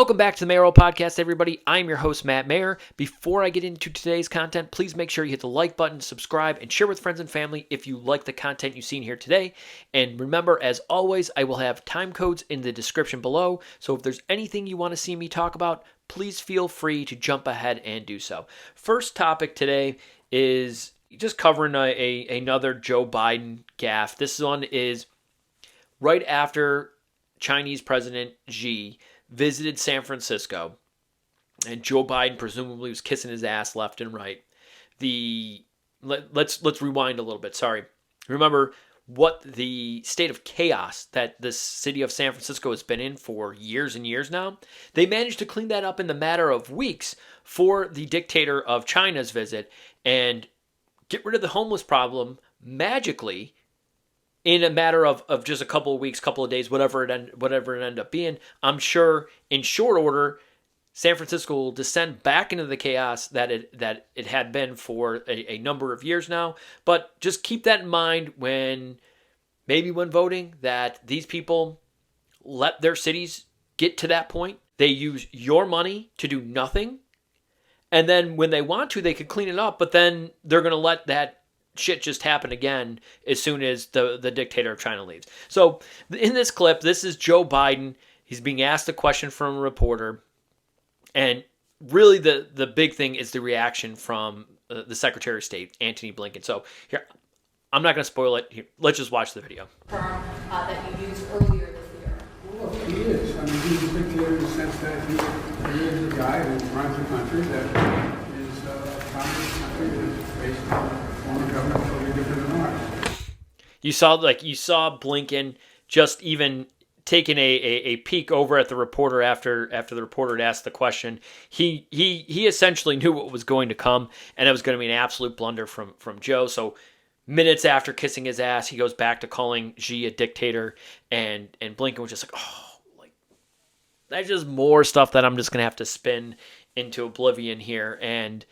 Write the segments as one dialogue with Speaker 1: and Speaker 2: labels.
Speaker 1: Welcome back to the Mayoral Podcast, everybody. I'm your host, Matt Mayer. Before I get into today's content, please make sure you hit the like button, subscribe, and share with friends and family if you like the content you've seen here today. And remember, as always, I will have time codes in the description below. So if there's anything you want to see me talk about, please feel free to jump ahead and do so. First topic today is just covering another Joe Biden gaffe. This one is right after Chinese President Xi visited San Francisco, and Joe Biden presumably was kissing his ass left and right. Let's rewind a little bit. Sorry. Remember what the state of chaos that the city of San Francisco has been in for years and years now. They managed to clean that up in the matter of weeks for the dictator of China's visit and get rid of the homeless problem magically in a matter of just a couple of weeks, couple of days, whatever it ended up being. I'm sure in short order, San Francisco will descend back into the chaos that it had been for a number of years now. But just keep that in mind when voting, that these people let their cities get to that point. They use your money to do nothing. And then when they want to, they could clean it up, but then they're going to let that shit just happen again as soon as the dictator of China leaves. So in this clip, this is Joe Biden. He's being asked a question from a reporter. And really the big thing is the reaction from the Secretary of State, Antony Blinken. So here, I'm not going to spoil it. Here, let's just watch the video.
Speaker 2: Term that you used earlier this year.
Speaker 3: Well, he is. I mean, he's a dictator in the sense that he is a guy who runs a country that is a communist country that is based on former government totally different than ours.
Speaker 1: You saw Blinken just even taking a peek over at the reporter after the reporter had asked the question. He essentially knew what was going to come, and it was going to be an absolute blunder from Joe. So minutes after kissing his ass, he goes back to calling Xi a dictator, and Blinken was just like, oh, like that's just more stuff that I'm just going to have to spin into oblivion here. And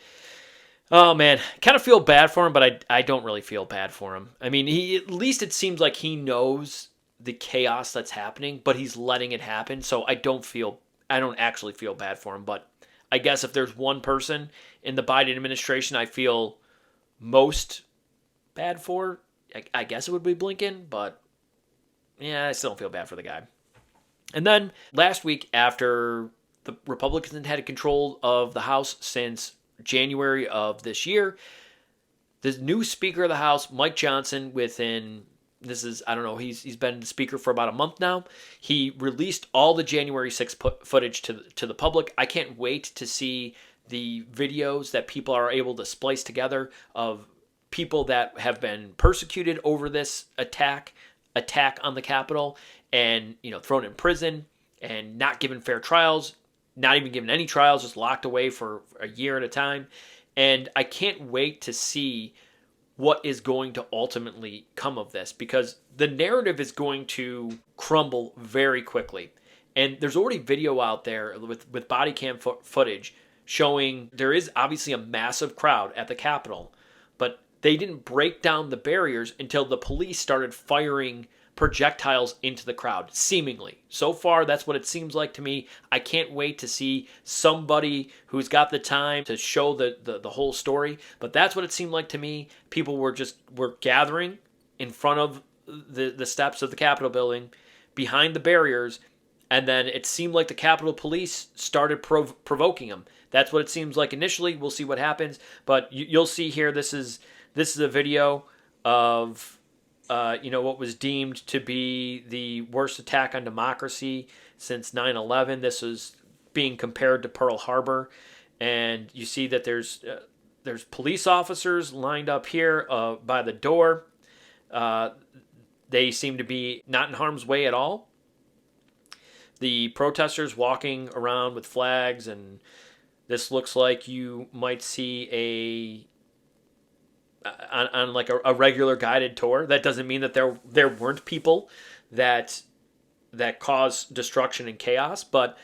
Speaker 1: oh man, kind of feel bad for him, but I don't really feel bad for him. I mean, at least it seems like he knows the chaos that's happening, but he's letting it happen. So I don't actually feel bad for him. But I guess if there's one person in the Biden administration I feel most bad for, I guess it would be Blinken. But yeah, I still don't feel bad for the guy. And then last week, after the Republicans had control of the House since January of this year, the new Speaker of the House, Mike Johnson, he's been Speaker for about a month now. He released all the January 6th footage to the public. I can't wait to see the videos that people are able to splice together of people that have been persecuted over this attack on the Capitol and, thrown in prison and not given fair trials, not even given any trials, just locked away for a year at a time. And I can't wait to see what is going to ultimately come of this, because the narrative is going to crumble very quickly. And there's already video out there with body cam footage showing there is obviously a massive crowd at the Capitol, but they didn't break down the barriers until the police started firing projectiles into the crowd, seemingly. So far, that's what it seems like to me. I can't wait to see somebody who's got the time to show the whole story, but that's what it seemed like to me. People were gathering in front of the steps of the Capitol building, behind the barriers, and then it seemed like the Capitol Police started provoking them. That's what it seems like initially. We'll see what happens, but you'll see here, this is a video of what was deemed to be the worst attack on democracy since 9/11. This was being compared to Pearl Harbor. And you see that there's police officers lined up here by the door. They seem to be not in harm's way at all. The protesters walking around with flags, and this looks like you might see on like a regular guided tour. That doesn't mean that there weren't people that caused destruction and chaos, but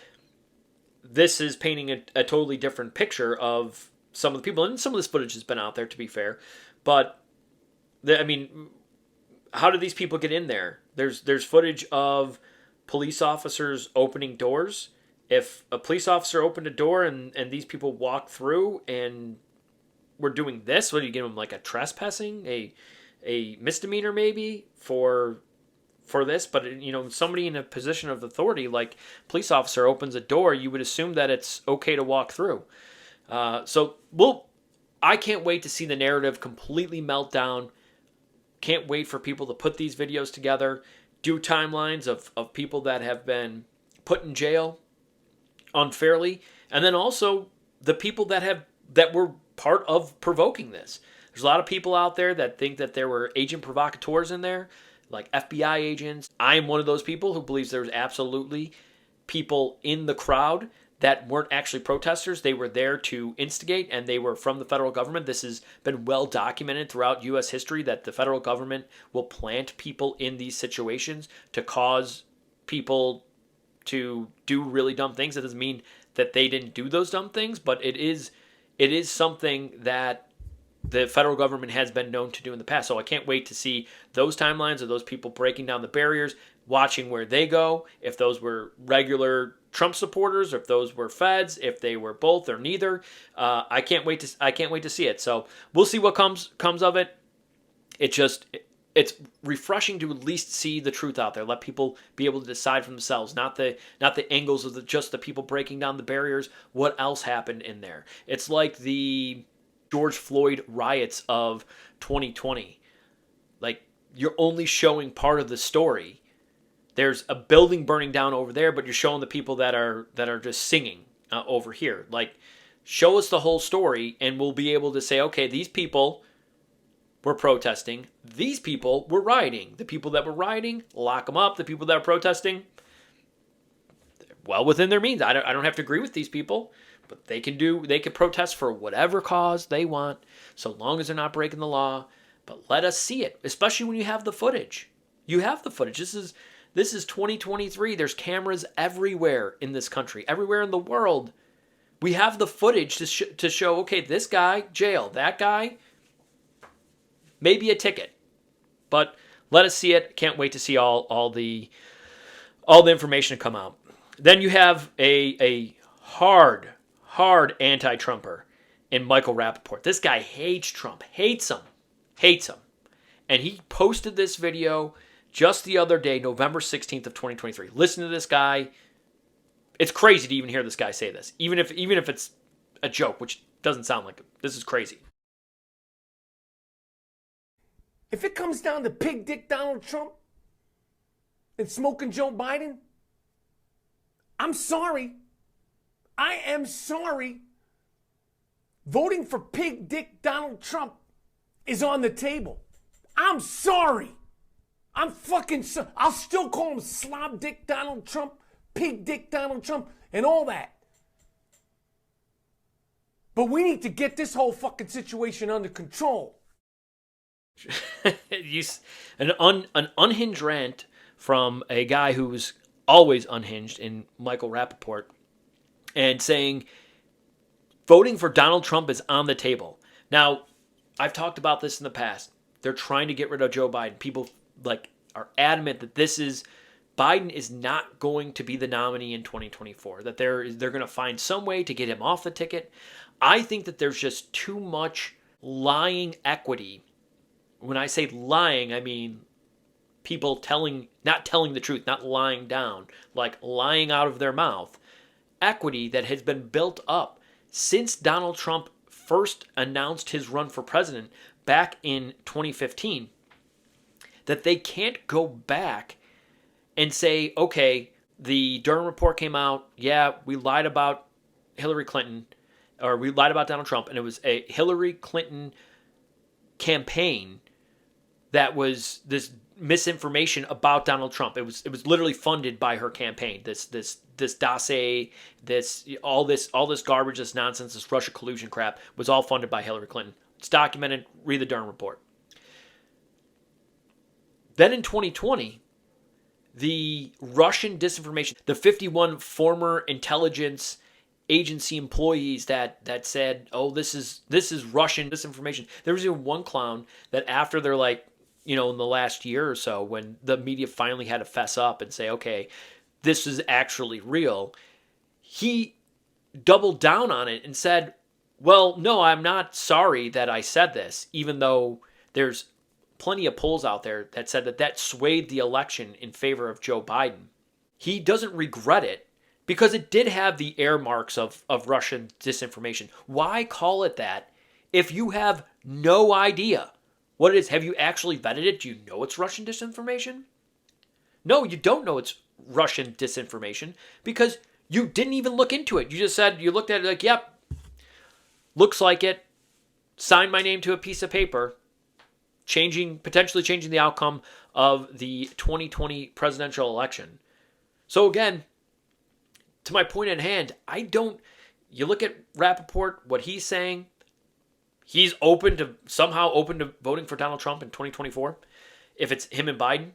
Speaker 1: this is painting a totally different picture of some of the people. And some of this footage has been out there, to be fair, but how did these people get in there? There's footage of police officers opening doors if a police officer opened a door and these people walked through and were doing this, what do you give them, like a trespassing, a misdemeanor maybe for this? But somebody in a position of authority, like police officer, opens a door, you would assume that it's okay to walk through. I can't wait to see the narrative completely melt down. Can't wait for people to put these videos together, do timelines of people that have been put in jail unfairly, and then also the people that were part of provoking this. There's a lot of people out there that think that there were agent provocateurs in there, like FBI agents. I am one of those people who believes there's absolutely people in the crowd that weren't actually protesters. They were there to instigate, and they were from the federal government. This has been well documented throughout U.S. history that the federal government will plant people in these situations to cause people to do really dumb things. That doesn't mean that they didn't do those dumb things, but it is something that the federal government has been known to do in the past. So I can't wait to see those timelines of those people breaking down the barriers, watching where they go, if those were regular Trump supporters, or if those were feds, if they were both or neither. I can't wait to see it. So we'll see what comes of it. It's refreshing to at least see the truth out there. Let people be able to decide for themselves, not the angles of just the people breaking down the barriers. What else happened in there? It's like the George Floyd riots of 2020. Like, you're only showing part of the story. There's a building burning down over there, but you're showing the people that are just singing over here. Like, show us the whole story, and we'll be able to say, okay, these people were protesting. These people were rioting. The people that were rioting, lock them up. The people that are protesting, well within their means. I don't have to agree with these people, but they can protest for whatever cause they want, so long as they're not breaking the law. But let us see it, especially when you have the footage. You have the footage. This is 2023. There's cameras everywhere in this country, everywhere in the world. We have the footage to show, okay, this guy, jail, that guy, maybe a ticket. But let us see it. Can't wait to see all the information come out. Then you have a hard anti-Trumper in Michael Rappaport. This guy hates Trump, hates him. And he posted this video just the other day, November 16th of 2023. Listen to this guy. It's crazy to even hear this guy say this, even if it's a joke, which doesn't sound like it. This is crazy.
Speaker 4: If it comes down to pig dick Donald Trump and smoking Joe Biden, I'm sorry. I am sorry. Voting for pig dick Donald Trump is on the table. I'm sorry. I'm fucking sorry. I'll still call him slob dick Donald Trump, pig dick Donald Trump, and all that. But we need to get this whole fucking situation under control.
Speaker 1: An unhinged rant from a guy who's always unhinged in Michael Rappaport, and saying voting for Donald Trump is on the table. Now, I've talked about this in the past. They're trying to get rid of Joe Biden. People are adamant that Biden is not going to be the nominee in 2024. That they're going to find some way to get him off the ticket. I think that there's just too much lying equity. When I say lying, I mean people not telling the truth, not lying down, like lying out of their mouth. Equity that has been built up since Donald Trump first announced his run for president back in 2015, that they can't go back and say, okay, the Durham report came out, yeah, we lied about Hillary Clinton, or we lied about Donald Trump, and it was a Hillary Clinton campaign that was this misinformation about Donald Trump. It was literally funded by her campaign. This dossier, all this garbage, this nonsense, this Russia collusion crap was all funded by Hillary Clinton. It's documented. Read the Durham report. Then in 2020, the Russian disinformation, the 51 former intelligence agency employees that said, oh, this is Russian disinformation. There was even one clown that after they're like, in the last year or so, when the media finally had to fess up and say, okay, this is actually real, he doubled down on it and said, well, no, I'm not sorry that I said this, even though there's plenty of polls out there that said that swayed the election in favor of Joe Biden. He doesn't regret it because it did have the air marks of Russian disinformation. Why call it that if you have no idea what it is? Have you actually vetted it? Do you know it's Russian disinformation? No, you don't know it's Russian disinformation because you didn't even look into it. You just said, you looked at it like, yep, looks like it, signed my name to a piece of paper, potentially changing the outcome of the 2020 presidential election. So again, to my point at hand, you look at Rappaport, what he's saying, he's somehow open to voting for Donald Trump in 2024, if it's him and Biden.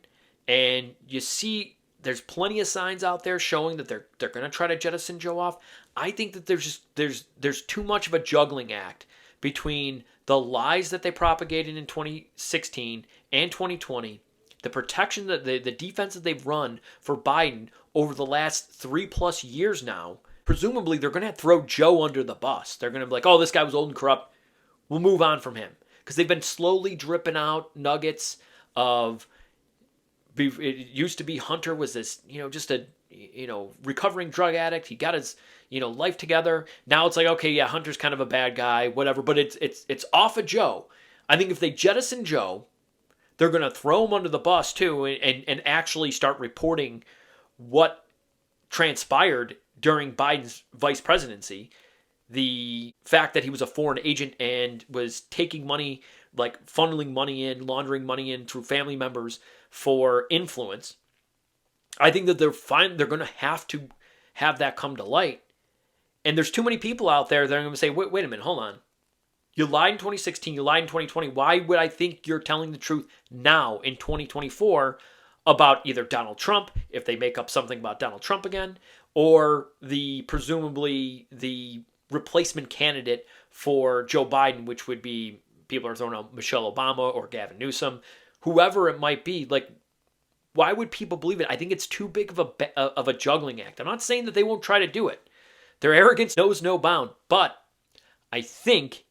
Speaker 1: And you see there's plenty of signs out there showing that they're going to try to jettison Joe off. I think that there's too much of a juggling act between the lies that they propagated in 2016 and 2020, the protection that the defense that they've run for Biden over the last 3+ years now. Presumably, they're going to throw Joe under the bus. They're going to be like, oh, this guy was old and corrupt. We'll move on from him. Because they've been slowly dripping out nuggets of, it used to be Hunter was this, just a, recovering drug addict. He got his, life together. Now it's like, okay, yeah, Hunter's kind of a bad guy, whatever. But it's off of Joe. I think if they jettison Joe, they're going to throw him under the bus too and actually start reporting what transpired during Biden's vice presidency. The fact that he was a foreign agent and was taking money, like funneling money in, laundering money in through family members for influence. I think that they're going to have that come to light. And there's too many people out there that are going to say, wait a minute, hold on. You lied in 2016, you lied in 2020. Why would I think you're telling the truth now in 2024 about either Donald Trump, if they make up something about Donald Trump again, or presumably the replacement candidate for Joe Biden, which would be, people are throwing out Michelle Obama or Gavin Newsom, whoever it might be. Like, why would people believe it? I think it's too big of a juggling act. I'm not saying that they won't try to do it. Their arrogance knows no bound, but I think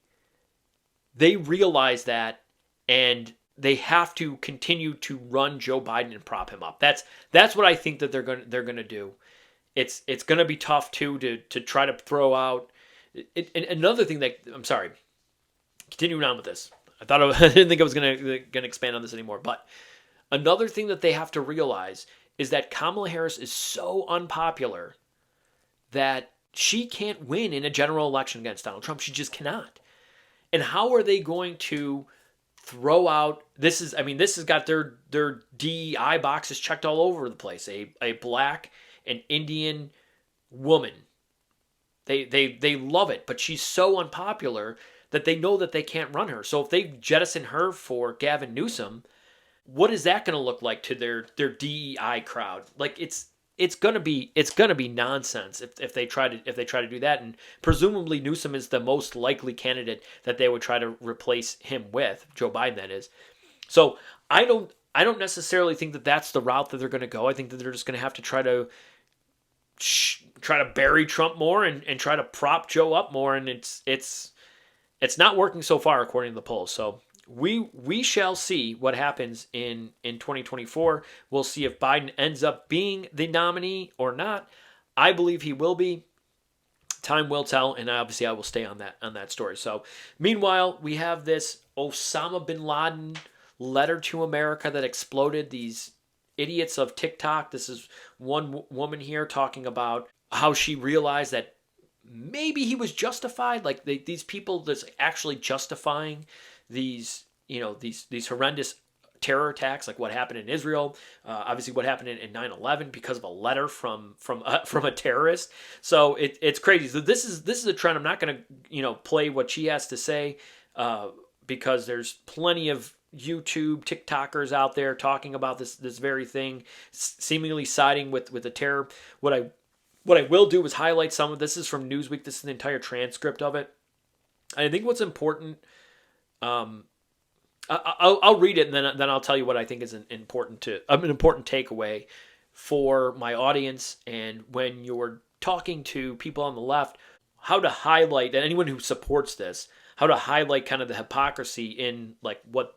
Speaker 1: they realize that, and they have to continue to run Joe Biden and prop him up. That's what I think that they're going to do. It's going to be tough too to try to throw out. Another thing that, I'm sorry, continuing on with this. I didn't think I was going to expand on this anymore, but another thing that they have to realize is that Kamala Harris is so unpopular that she can't win in a general election against Donald Trump. She just cannot. And how are they going to throw out, this has got their DEI boxes checked all over the place. A black and Indian woman. They love it, but she's so unpopular that they know that they can't run her. So if they jettison her for Gavin Newsom, what is that going to look like to their DEI crowd? Like it's gonna be nonsense if they try to do that. And presumably Newsom is the most likely candidate that they would try to replace him with, Joe Biden, that is. So I don't necessarily think that that's the route that they're going to go. I think that they're just going to have to try to bury Trump more and try to prop Joe up more. And it's not working so far according to the polls. So we shall see what happens in 2024. We'll see if Biden ends up being the nominee or not. I believe he will be. Time will tell, and obviously I will stay on that story. So meanwhile, we have this Osama bin Laden letter to America that exploded. These idiots of TikTok. This is one woman here talking about how she realized that maybe he was justified. Like these people that's actually justifying these horrendous terror attacks, like what happened in Israel, obviously what happened in 9/11 because of a letter from a terrorist. So it's crazy. So this is a trend. I'm not going to play what she has to say because there's plenty of YouTube TikTokers out there talking about this very thing, seemingly siding with the terror. What I will do is highlight some of this. Is from Newsweek. This is the entire transcript of it. I think what's important. I'll read it and then I'll tell you what I think is an important takeaway for my audience. And when you're talking to people on the left how to highlight, and anyone who supports this, how to highlight kind of the hypocrisy in like what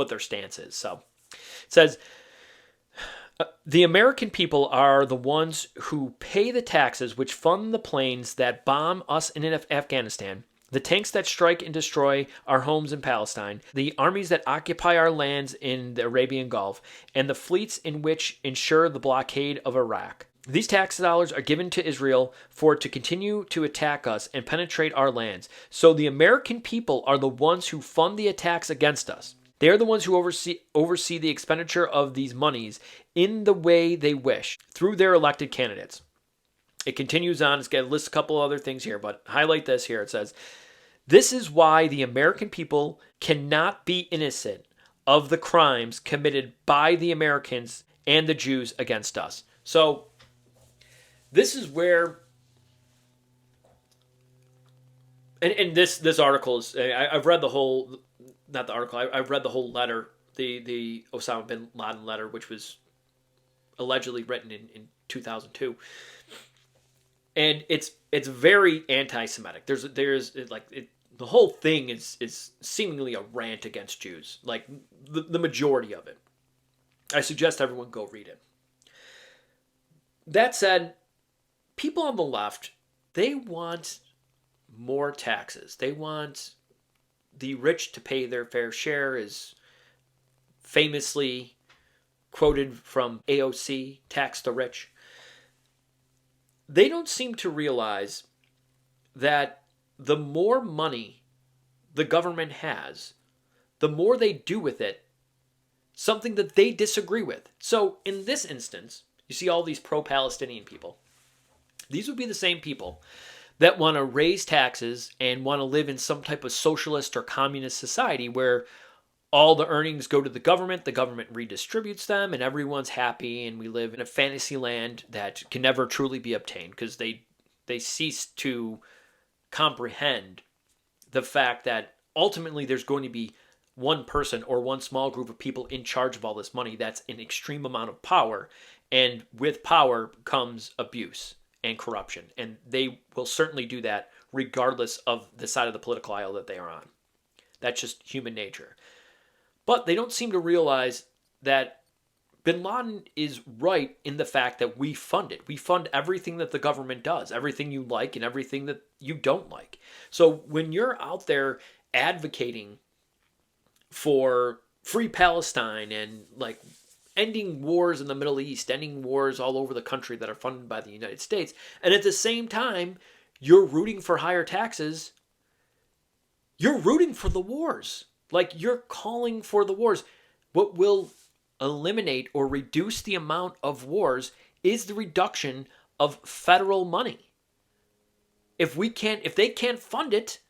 Speaker 1: their stance is. So it says, the American people are the ones who pay the taxes which fund the planes that bomb us in Afghanistan, the tanks that strike and destroy our homes in Palestine, the armies that occupy our lands in the Arabian Gulf, and the fleets in which ensure the blockade of Iraq. These tax dollars are given to Israel for it to continue to attack us and penetrate our lands. So the American people are the ones who fund the attacks against us. They are the ones who oversee the expenditure of these monies in the way they wish through their elected candidates. It continues on. It's got a list a couple other things here, but highlight this here. It says, this is why the American people cannot be innocent of the crimes committed by the Americans and the Jews against us. So this is where, and this article is, I've read the whole, not the article, I've read the whole letter, the Osama bin Laden letter, which was allegedly written in 2002. And it's very anti-Semitic. There's like the whole thing is seemingly a rant against Jews, like the majority of it. I suggest everyone go read it. That said, people on the left, they want more taxes. They want the rich to pay their fair share, is famously quoted from AOC, Tax the Rich. They don't seem to realize that the more money the government has, the more they do with it something that they disagree with. So in this instance, you see all these pro-Palestinian people. These would be the same people that want to raise taxes and want to live in some type of socialist or communist society where all the earnings go to the government redistributes them, and everyone's happy, and we live in a fantasy land that can never truly be obtained because they cease to comprehend the fact that ultimately there's going to be one person or one small group of people in charge of all this money. That's an extreme amount of power, and with power comes abuse and corruption, and they will certainly do that regardless of the side of the political aisle that they are on. That's just human nature. But they don't seem to realize that bin Laden is right in the fact that we fund it. We fund everything that the government does, everything you like and everything that you don't like. So when you're out there advocating for free Palestine and like ending wars in the Middle East, ending wars all over the country that are funded by the United States, and at the same time, you're rooting for higher taxes, you're rooting for the wars. Like, you're calling for the wars. What will eliminate or reduce the amount of wars is the reduction of federal money. If they can't fund it,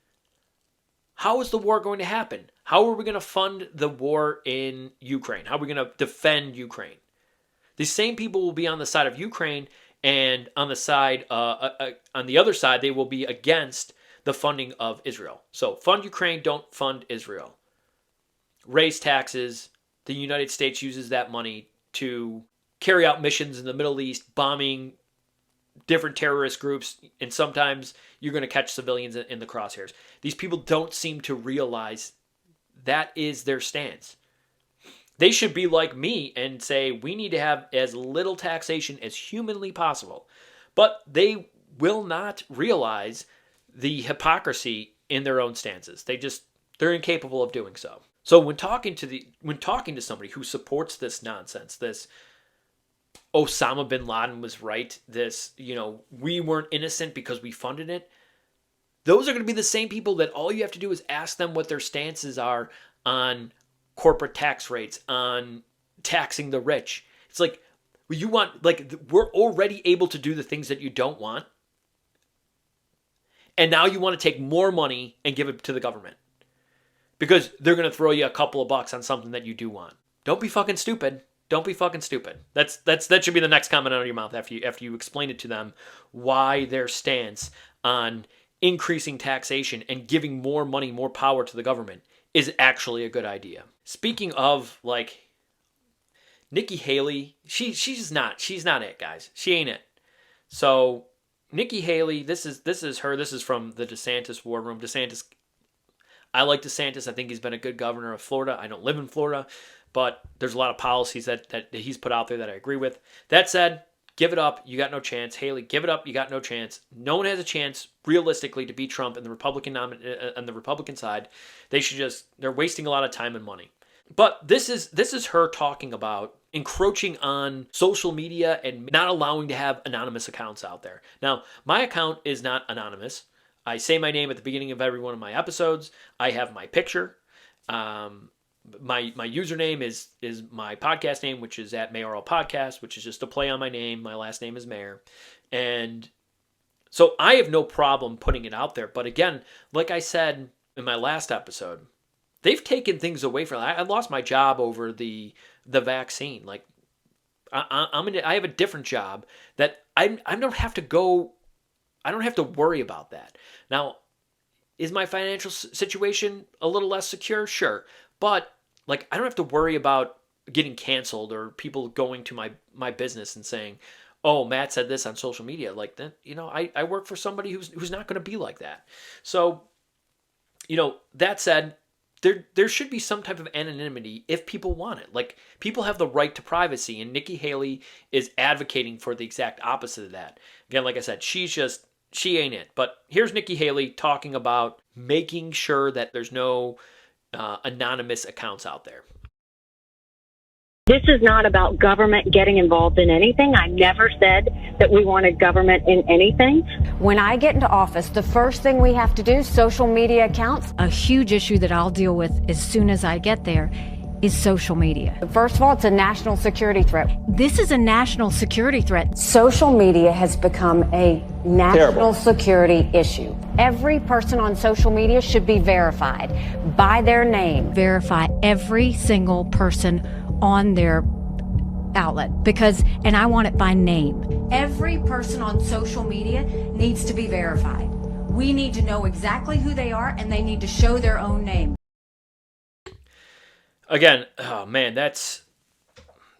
Speaker 1: how is the war going to happen? How are we going to fund the war in Ukraine? How are we going to defend Ukraine? These same people will be on the side of Ukraine, and on the other side, they will be against the funding of Israel. So fund Ukraine, don't fund Israel. Raise taxes. The United States uses that money to carry out missions in the Middle East, bombing different terrorist groups, and sometimes you're going to catch civilians in the crosshairs. These people don't seem to realize that is their stance. They should be like me and say we need to have as little taxation as humanly possible. But they will not realize the hypocrisy in their own stances. They're incapable of doing so. So when talking to somebody who supports this nonsense, this Osama bin Laden was right, this, we weren't innocent because we funded it, those are going to be the same people that all you have to do is ask them what their stances are on corporate tax rates, on taxing the rich. It's like, we're already able to do the things that you don't want, and now you want to take more money and give it to the government because they're going to throw you a couple of bucks on something that you do want. Don't be fucking stupid. Don't be fucking stupid. That should be the next comment out of your mouth after you explain it to them why their stance on increasing taxation and giving more money, more power to the government is actually a good idea. Speaking of, Nikki Haley, she's not it, guys. She ain't it. So Nikki Haley, this is her. This is from the DeSantis war room. DeSantis, I like DeSantis. I think he's been a good governor of Florida. I don't live in Florida, but there's a lot of policies that he's put out there that I agree with. That said, give it up. You got no chance. Haley, give it up. You got no chance. No one has a chance realistically to beat Trump in the on the Republican side. They're wasting a lot of time and money. But this is her talking about encroaching on social media and not allowing to have anonymous accounts out there. Now, my account is not anonymous. I say my name at the beginning of every one of my episodes. I have my picture. My username is my podcast name, which is at Mayoral Podcast, which is just a play on my name. My last name is Mayor. And so I have no problem putting it out there. But again, like I said in my last episode, they've taken things away from. I lost my job over the vaccine. Like I have a different job that I don't have to go. I don't have to worry about that. Now, is my financial situation a little less secure? Sure, but like I don't have to worry about getting canceled or people going to my business and saying, "Oh, Matt said this on social media." Like that, I work for somebody who's not going to be like that. So, that said, there should be some type of anonymity if people want it. Like, people have the right to privacy, and Nikki Haley is advocating for the exact opposite of that. Again, like I said, she ain't it. But here's Nikki Haley talking about making sure that there's no anonymous accounts out there.
Speaker 5: This is not about government getting involved in anything. I never said that we wanted government in anything.
Speaker 6: When I get into office, the first thing we have to do, social media accounts.
Speaker 7: A huge issue that I'll deal with as soon as I get there is social media.
Speaker 6: First of all, it's a national security threat.
Speaker 7: This is a national security threat.
Speaker 6: Social media has become a national security issue. Every person on social media should be verified by their name.
Speaker 7: Verify every single person on their outlet and I want it by name.
Speaker 6: Every person on social media needs to be verified. We need to know exactly who they are, and they need to show their own name.
Speaker 1: Again, oh man, that's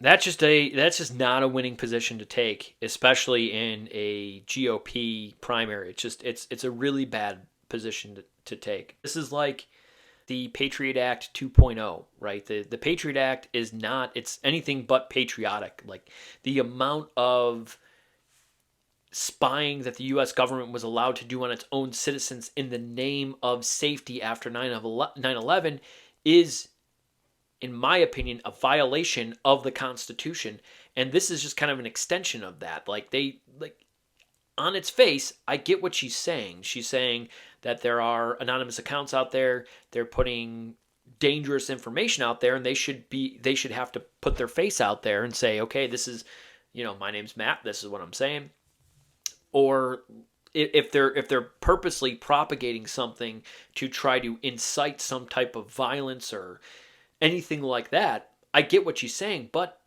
Speaker 1: just not a winning position to take, especially in a GOP primary. It's a really bad position to take. This is like the Patriot Act 2.0, right? The Patriot Act it's anything but patriotic. Like, the amount of spying that the U.S. government was allowed to do on its own citizens in the name of safety after 9/11 is, in my opinion, a violation of the Constitution. And this is just kind of an extension of that. On its face, I get what she's saying. She's saying that there are anonymous accounts out there. They're putting dangerous information out there, and they should have to put their face out there and say, okay, this is, my name's Matt. This is what I'm saying. Or if they're purposely propagating something to try to incite some type of violence or anything like that, I get what she's saying, but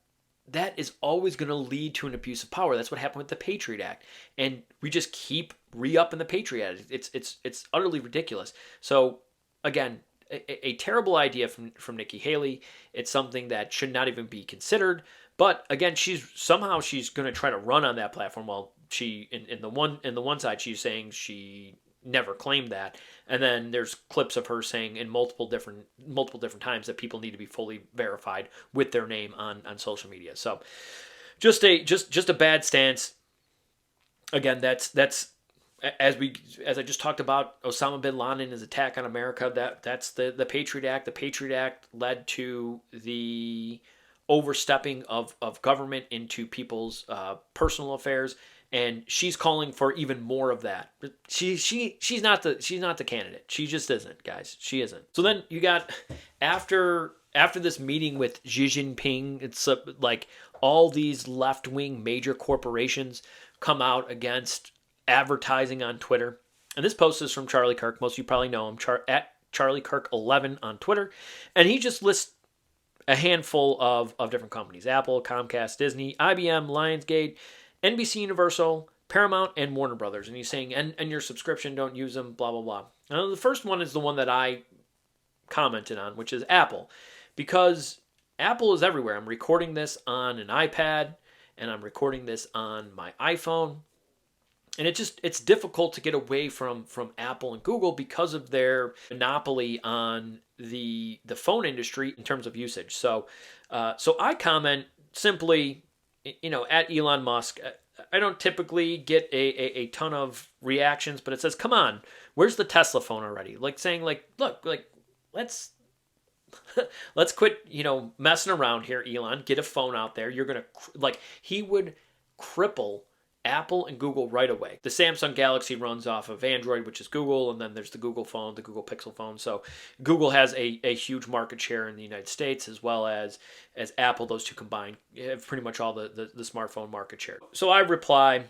Speaker 1: that is always going to lead to an abuse of power. That's what happened with the Patriot Act. And we just keep re-upping the Patriot Act. It's utterly ridiculous. So, again, a terrible idea from Nikki Haley. It's something that should not even be considered. But, again, she's going to try to run on that platform while she, in the one side, she's saying she never claimed that. And then there's clips of her saying in multiple different times that people need to be fully verified with their name on social media. So just a bad stance. Again, that's as I just talked about Osama bin Laden and his attack on America, that's the Patriot Act. The Patriot Act led to the overstepping of government into people's personal affairs. And she's calling for even more of that. She's not the candidate. She just isn't, guys. She isn't. So then you got after this meeting with Xi Jinping, it's like all these left-wing major corporations come out against advertising on Twitter. And this post is from Charlie Kirk. Most of you probably know him, at Charlie Kirk 11 on Twitter. And he just lists a handful of different companies: Apple, Comcast, Disney, IBM, Lionsgate, NBC Universal, Paramount, and Warner Brothers. And he's saying, and your subscription, don't use them, blah, blah, blah. Now, the first one is the one that I commented on, which is Apple. Because Apple is everywhere. I'm recording this on an iPad, and I'm recording this on my iPhone. And it's difficult to get away from Apple and Google because of their monopoly on the phone industry in terms of usage. So I comment simply, at Elon Musk. I don't typically get a ton of reactions, but it says, come on, where's the Tesla phone already? Like saying, like, look, like, let's quit, messing around here, Elon. Get a phone out there. You're going to, like, he would cripple Apple and Google right away. The Samsung Galaxy runs off of Android, which is Google, and then there's the Google phone, the Google Pixel phone. So Google has a huge market share in the United States, as well as Apple. Those two combined have pretty much all the smartphone market share. So I reply,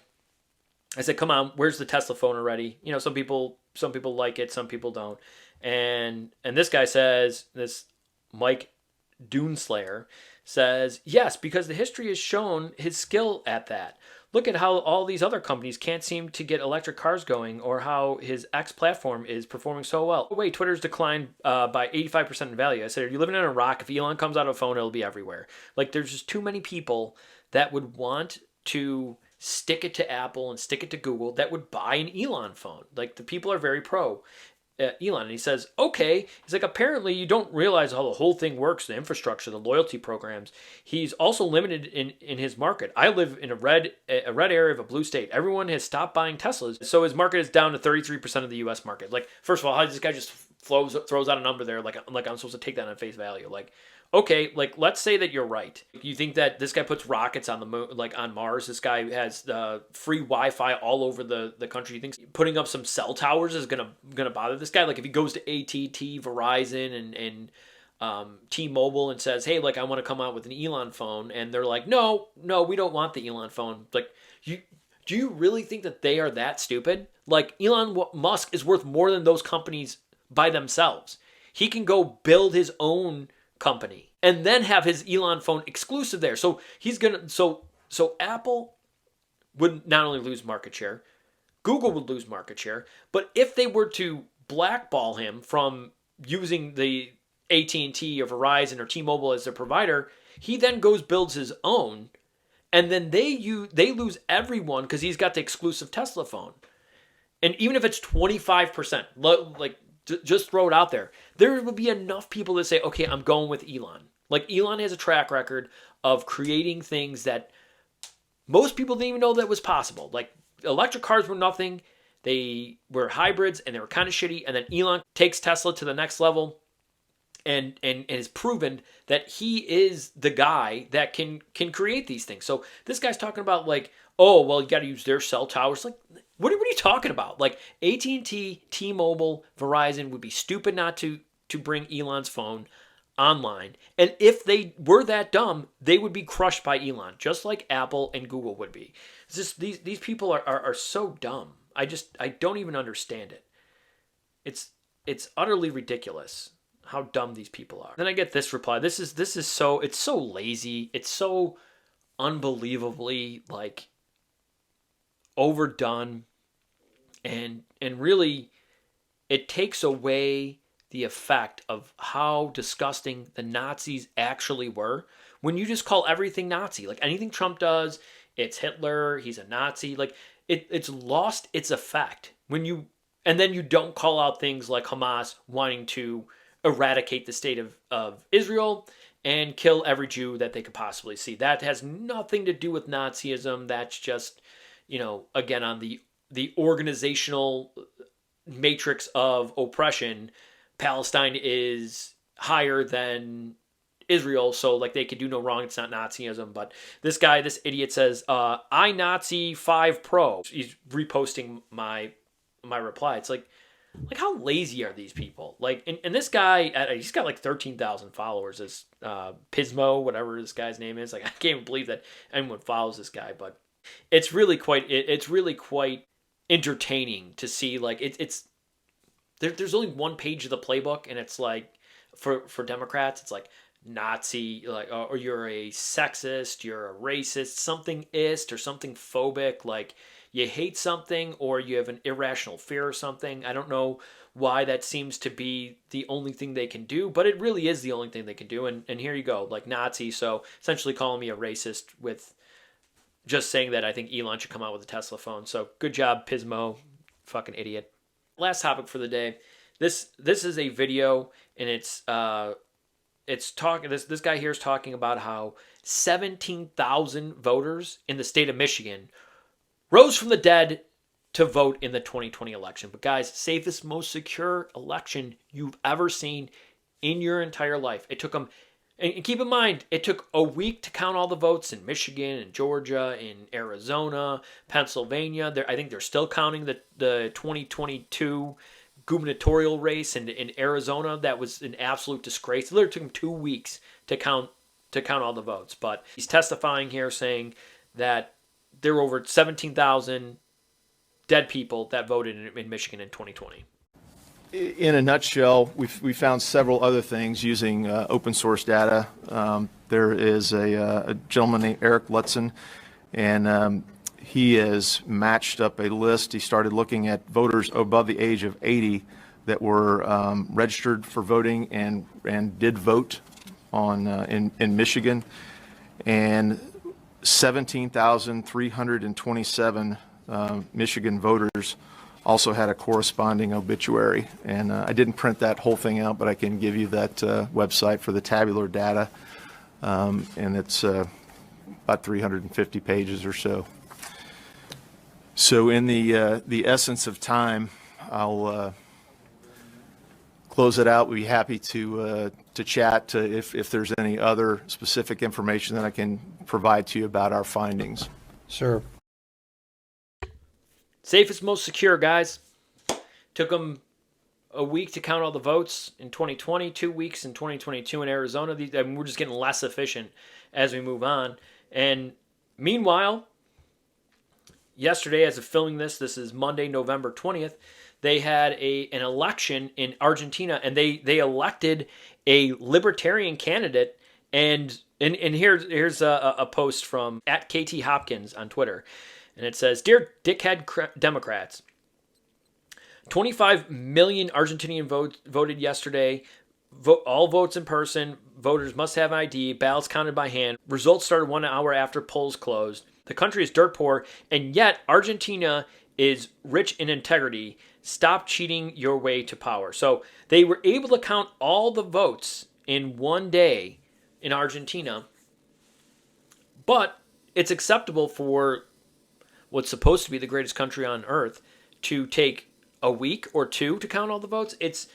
Speaker 1: I said, come on, where's the Tesla phone already? Some people like it, some people don't. And this guy says, this Mike Doonslayer says, yes, because the history has shown his skill at that. Look at how all these other companies can't seem to get electric cars going, or how his X platform is performing so well. Wait, Twitter's declined by 85% in value. I said, are you living in a rock? If Elon comes out of a phone, it'll be everywhere. Like, there's just too many people that would want to stick it to Apple and stick it to Google that would buy an Elon phone. Like, the people are very pro Elon. And he says, okay. He's like, apparently you don't realize how the whole thing works, the infrastructure, the loyalty programs. He's also limited in his market. I live in a red area of a blue state. Everyone has stopped buying Teslas. So his market is down to 33% of the US market. Like, first of all, how does this guy just throws out a number there? Like I'm supposed to take that on face value. Like, okay, like, let's say that you're right. You think that this guy puts rockets on the moon, like on Mars. This guy has free Wi-Fi all over the country. You think putting up some cell towers is gonna bother this guy? Like, if he goes to AT&T, Verizon, and T-Mobile and says, hey, like, I want to come out with an Elon phone, and they're like, no, we don't want the Elon phone. Like, do you really think that they are that stupid? Like, Elon Musk is worth more than those companies by themselves. He can go build his own company and then have his Elon phone exclusive there. So so Apple would not only lose market share, Google would lose market share, but if they were to blackball him from using the AT&T or Verizon or T-Mobile as their provider, he then builds his own, and then they lose everyone because he's got the exclusive Tesla phone. And even if it's 25%, like, just throw it out there, there will be enough people that say, okay, I'm going with Elon. Like, Elon has a track record of creating things that most people didn't even know that was possible. Like, electric cars were nothing. They were hybrids, and they were kind of shitty. And then Elon takes Tesla to the next level and has proven that he is the guy that can create these things. So this guy's talking about, like, oh, well, you got to use their cell towers. Like, what are you talking about? Like, AT&T, T-Mobile, Verizon would be stupid not to bring Elon's phone online. And if they were that dumb, they would be crushed by Elon, just like Apple and Google would be. It's just these people are so dumb. I don't even understand it. It's utterly ridiculous how dumb these people are. Then I get this reply. This is so, it's so lazy. It's so unbelievably, like, overdone, and really it takes away the effect of how disgusting the Nazis actually were when you just call everything Nazi. Like, anything Trump does, it's Hitler, he's a Nazi. Like, it's lost its effect and then you don't call out things like Hamas wanting to eradicate the state of Israel and kill every Jew that they could possibly see. That has nothing to do with Nazism. That's just, again, on the organizational matrix of oppression. Palestine is higher than Israel, so, like, they could do no wrong. It's not Nazism. But this idiot says, I Nazi 5 Pro. He's reposting my reply. It's like how lazy are these people? Like, and this guy, he's got like 13,000 followers. This Pismo, whatever this guy's name is. Like, I can't even believe that anyone follows this guy. But it's really quite entertaining to see. Like, there's only one page of the playbook, and it's like for Democrats, it's like Nazi, like, or you're a sexist, you're a racist, something-ist, or something phobic, like you hate something, or you have an irrational fear or something. I don't know why that seems to be the only thing they can do, but it really is the only thing they can do. And here you go, like Nazi, so essentially calling me a racist with just saying that I think Elon should come out with a Tesla phone. So good job, Pismo, fucking idiot. Last topic for the day. This is a video, and it's talking. This guy here is talking about how 17,000 voters in the state of Michigan rose from the dead to vote in the 2020 election. But guys, safest, most secure election you've ever seen in your entire life. It took them, and keep in mind, it took a week to count all the votes in Michigan and Georgia, in Arizona, Pennsylvania. I think they're still counting the 2022 gubernatorial race in Arizona. That was an absolute disgrace. It literally took him 2 weeks to count all the votes. But he's testifying here saying that there were over 17,000 dead people that voted in Michigan in 2020.
Speaker 8: In a nutshell, we found several other things using open source data. There is a gentleman named Eric Lutzen, and he has matched up a list. He started looking at voters above the age of 80 that were registered for voting and did vote in Michigan, and 17,327 Michigan voters also had a corresponding obituary. And I didn't print that whole thing out, but I can give you that website for the tabular data, and it's about 350 pages or so. So in the essence of time, I'll close it out. We'd be happy to chat if there's any other specific information that I can provide to you about our findings.
Speaker 9: Sure.
Speaker 1: Safest, most secure, guys. Took them a week to count all the votes in 2020, 2 weeks in 2022 in Arizona. We're just getting less efficient as we move on. And meanwhile, yesterday, as of filming this is Monday, November 20th, they had an election in Argentina, and they elected a libertarian candidate. And here's a post from @KT_Hopkins on Twitter. And it says, "Dear dickhead Democrats, 25 million Argentinian voted yesterday. All votes in person. Voters must have ID. Ballots counted by hand. Results started 1 hour after polls closed. The country is dirt poor, and yet Argentina is rich in integrity. Stop cheating your way to power." So they were able to count all the votes in 1 day in Argentina, but it's acceptable for what's supposed to be the greatest country on earth to take a week or two to count all the votes. It's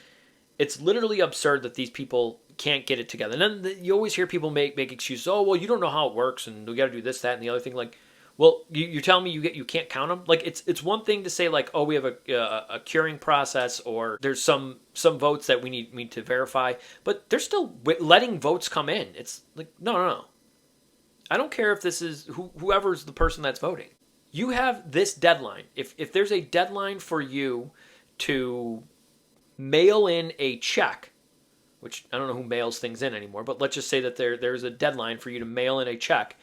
Speaker 1: literally absurd that these people can't get it together. And then you always hear people make excuses. Oh, well, you don't know how it works, and we got to do this, that, and the other thing. Like, well, you're telling me you can't count them? Like, it's one thing to say, like, oh, we have a curing process, or there's some votes that we need to verify, but they're still letting votes come in. It's like, no. I don't care if this is whoever's the person that's voting. You have this deadline. If there's a deadline for you to mail in a check, which I don't know who mails things in anymore, but let's just say that there's a deadline for you to mail in a check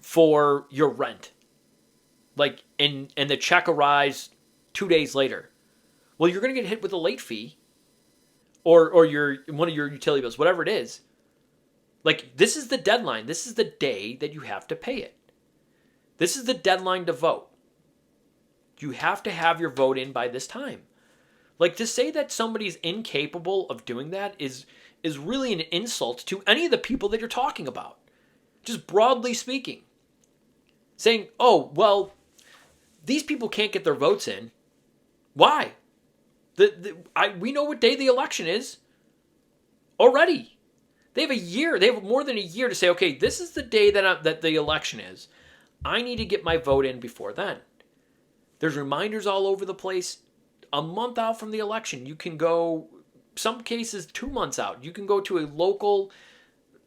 Speaker 1: for your rent. Like, and the check arrives 2 days later. Well, you're going to get hit with a late fee or one of your utility bills, whatever it is. Like, this is the deadline. This is the day that you have to pay it. This is the deadline to vote. You have to have your vote in by this time. Like, to say that somebody's incapable of doing that is really an insult to any of the people that you're talking about. Just broadly speaking. Saying, oh, well, these people can't get their votes in. Why? We know what day the election is already. They have a year. They have more than a year to say, okay, this is the day that the election is. I need to get my vote in before then. There's reminders all over the place. A month out from the election, you can go, some cases 2 months out, you can go to a local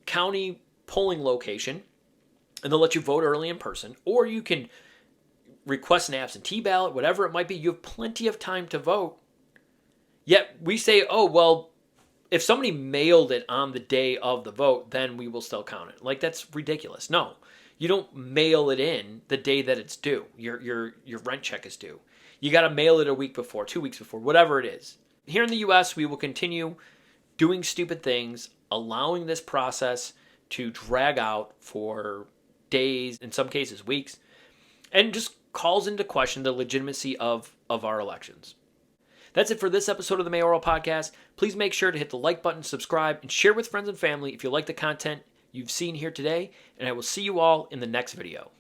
Speaker 1: county polling location and they'll let you vote early in person, or you can request an absentee ballot, whatever it might be. You have plenty of time to vote. Yet we say, oh, well, if somebody mailed it on the day of the vote, then we will still count it. Like, that's ridiculous. No. You don't mail it in the day that it's due. Your rent check is due. You got to mail it a week before, 2 weeks before, whatever it is. Here in the U.S., we will continue doing stupid things, allowing this process to drag out for days, in some cases weeks, and just calls into question the legitimacy of our elections. That's it for this episode of the Mayoral Podcast. Please make sure to hit the like button, subscribe, and share with friends and family if you like the content you've seen here today, and I will see you all in the next video.